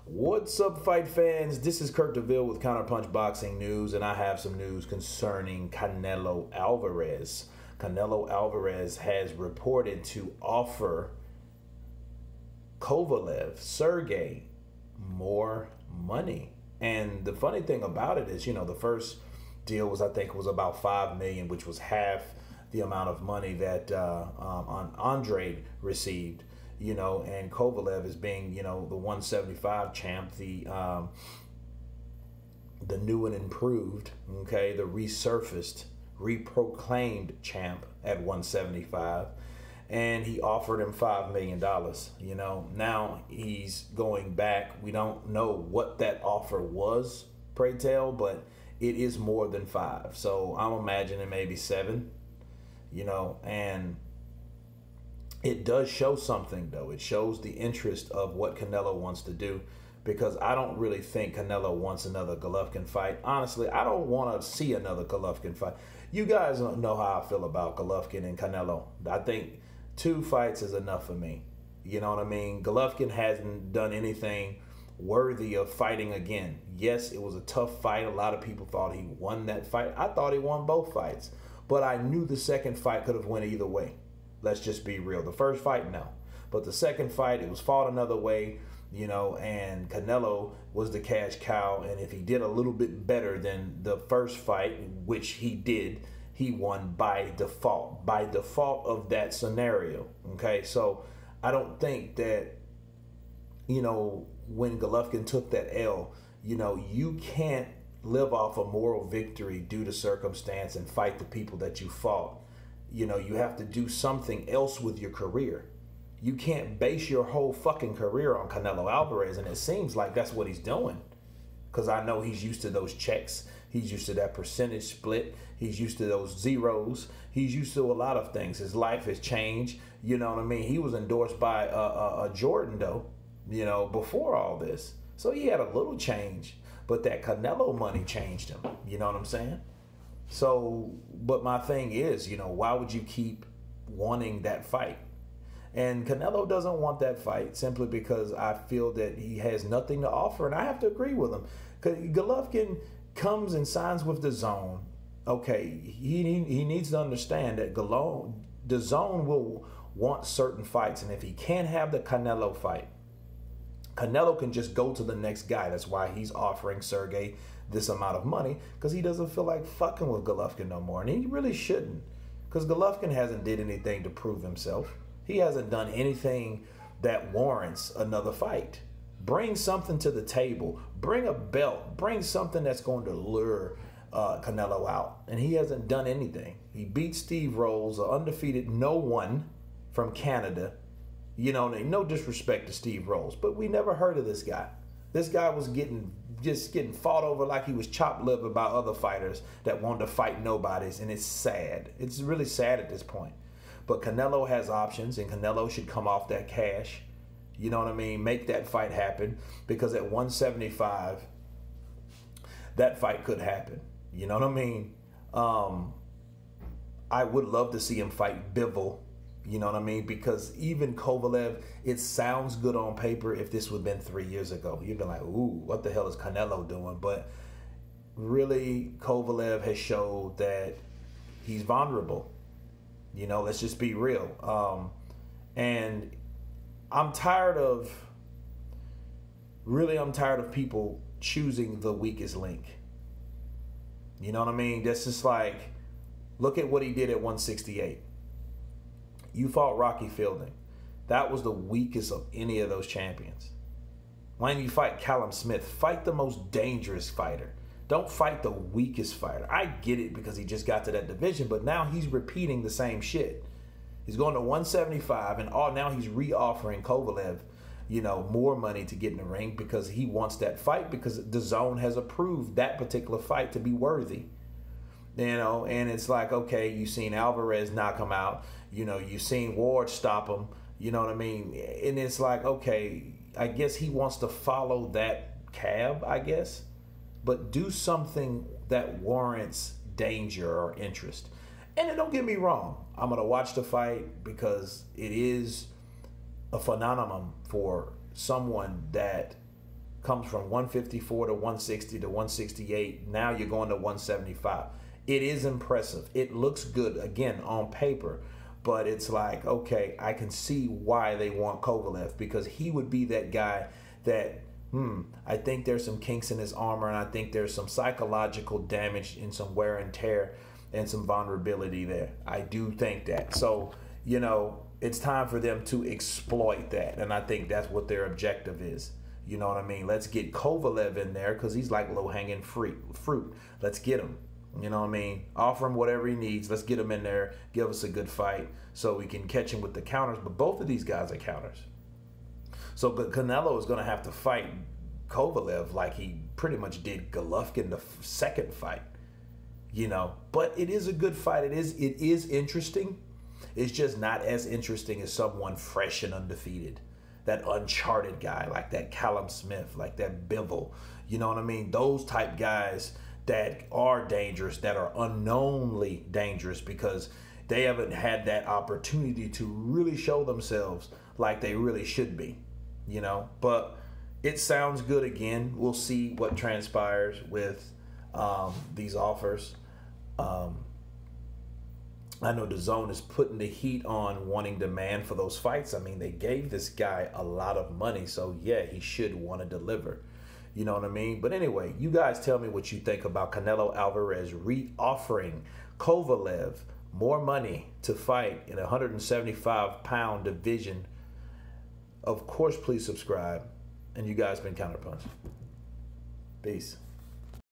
What's up, fight fans? This is Kurt DeVille with Counterpunch Boxing News, and I have some news concerning Canelo Alvarez. Canelo Alvarez has reported to offer Kovalev, Sergey, more money. And the funny thing about it is, the first deal was, I think, was about $5 million, which was half the amount of money that Andre received. And Kovalev is being, the 175 champ, the new and improved, the resurfaced, reproclaimed champ at 175, and he offered him $5 million. Now he's going back. We don't know what that offer was, pray tell, but it is more than 5. So I'm imagining maybe 7, and it does show something, though. It shows the interest of what Canelo wants to do, because I don't really think Canelo wants another Golovkin fight. Honestly, I don't want to see another Golovkin fight. You guys know how I feel about Golovkin and Canelo. I think 2 fights is enough for me. You know what I mean? Golovkin hasn't done anything worthy of fighting again. Yes, it was a tough fight. A lot of people thought he won that fight. I thought he won both fights. But I knew the second fight could have went either way. Let's just be real. The first fight, no. But the second fight, it was fought another way, and Canelo was the cash cow. And if he did a little bit better than the first fight, which he did, he won by default of that scenario. Okay, so I don't think that, when Golovkin took that L, you can't live off a moral victory due to circumstance and fight the people that you fought. You have to do something else with your career. You can't base your whole fucking career on Canelo Alvarez, and it seems like that's what he's doing. Because I know he's used to those checks. He's used to that percentage split. He's used to those zeros. He's used to a lot of things. His life has changed. You know what I mean? He was endorsed by a Jordan, though, before all this. So he had a little change. But that Canelo money changed him. You know what I'm saying? So, but my thing is, why would you keep wanting that fight? And Canelo doesn't want that fight simply because I feel that he has nothing to offer, and I have to agree with him. Because Golovkin comes and signs with DAZN. Okay, he needs to understand that DAZN will want certain fights, and if he can't have the Canelo fight, Canelo can just go to the next guy. That's why he's offering Sergey this amount of money, because he doesn't feel like fucking with Golovkin no more. And he really shouldn't, because Golovkin hasn't did anything to prove himself. He hasn't done anything that warrants another fight. Bring something to the table. Bring a belt. Bring something that's going to lure Canelo out. And he hasn't done anything. He beat Steve Rolls, an undefeated no one from Canada. No disrespect to Steve Rolls, but we never heard of this guy. This guy was getting fought over like he was chopped liver by other fighters that wanted to fight nobodies, and it's sad. It's really sad at this point. But Canelo has options, and Canelo should come off that cash. You know what I mean? Make that fight happen, because at 175, that fight could happen. You know what I mean? I would love to see him fight Bivol. You know what I mean? Because even Kovalev, it sounds good on paper if this would have been 3 years ago. You'd be like, ooh, what the hell is Canelo doing? But really, Kovalev has showed that he's vulnerable. Let's just be real. And I'm tired of people choosing the weakest link. You know what I mean? That's just like, look at what he did at 168. You fought Rocky Fielding. That was the weakest of any of those champions. When you fight Callum Smith, fight the most dangerous fighter. Don't fight the weakest fighter. I get it because he just got to that division, but now he's repeating the same shit. He's going to 175, and now he's re-offering Kovalev, more money to get in the ring because he wants that fight, because DAZN has approved that particular fight to be worthy. And it's like, okay, you've seen Alvarez knock him out. You've seen Ward stop him. You know what I mean? And it's like, okay, I guess he wants to follow that cab, I guess. But do something that warrants danger or interest. And then don't get me wrong, I'm going to watch the fight because it is a phenomenon for someone that comes from 154 to 160 to 168. Now you're going to 175. It is impressive. It looks good, again, on paper. But it's like, okay, I can see why they want Kovalev, because he would be that guy that, I think there's some kinks in his armor, and I think there's some psychological damage and some wear and tear and some vulnerability there. I do think that. So, you know, it's time for them to exploit that, and I think that's what their objective is. You know what I mean? Let's get Kovalev in there because he's like low-hanging fruit. Let's get him. You know what I mean? Offer him whatever he needs. Let's get him in there. Give us a good fight so we can catch him with the counters. But both of these guys are counters. So Canelo is going to have to fight Kovalev like he pretty much did Golovkin the second fight. You know, but it is a good fight. It is interesting. It's just not as interesting as someone fresh and undefeated. That uncharted guy, like that Callum Smith, like that Bivol. You know what I mean? Those type guys that are dangerous, that are unknownly dangerous because they haven't had that opportunity to really show themselves like they really should be, you know. But it sounds good again. We'll see what transpires with these offers. I know DAZN is putting the heat on wanting demand for those fights. I mean, they gave this guy a lot of money, so yeah, he should want to deliver. You know what I mean? But anyway, you guys tell me what you think about Canelo Alvarez re-offering Kovalev more money to fight in a 175-pound division. Of course, please subscribe. And you guys been Counterpunch. Peace.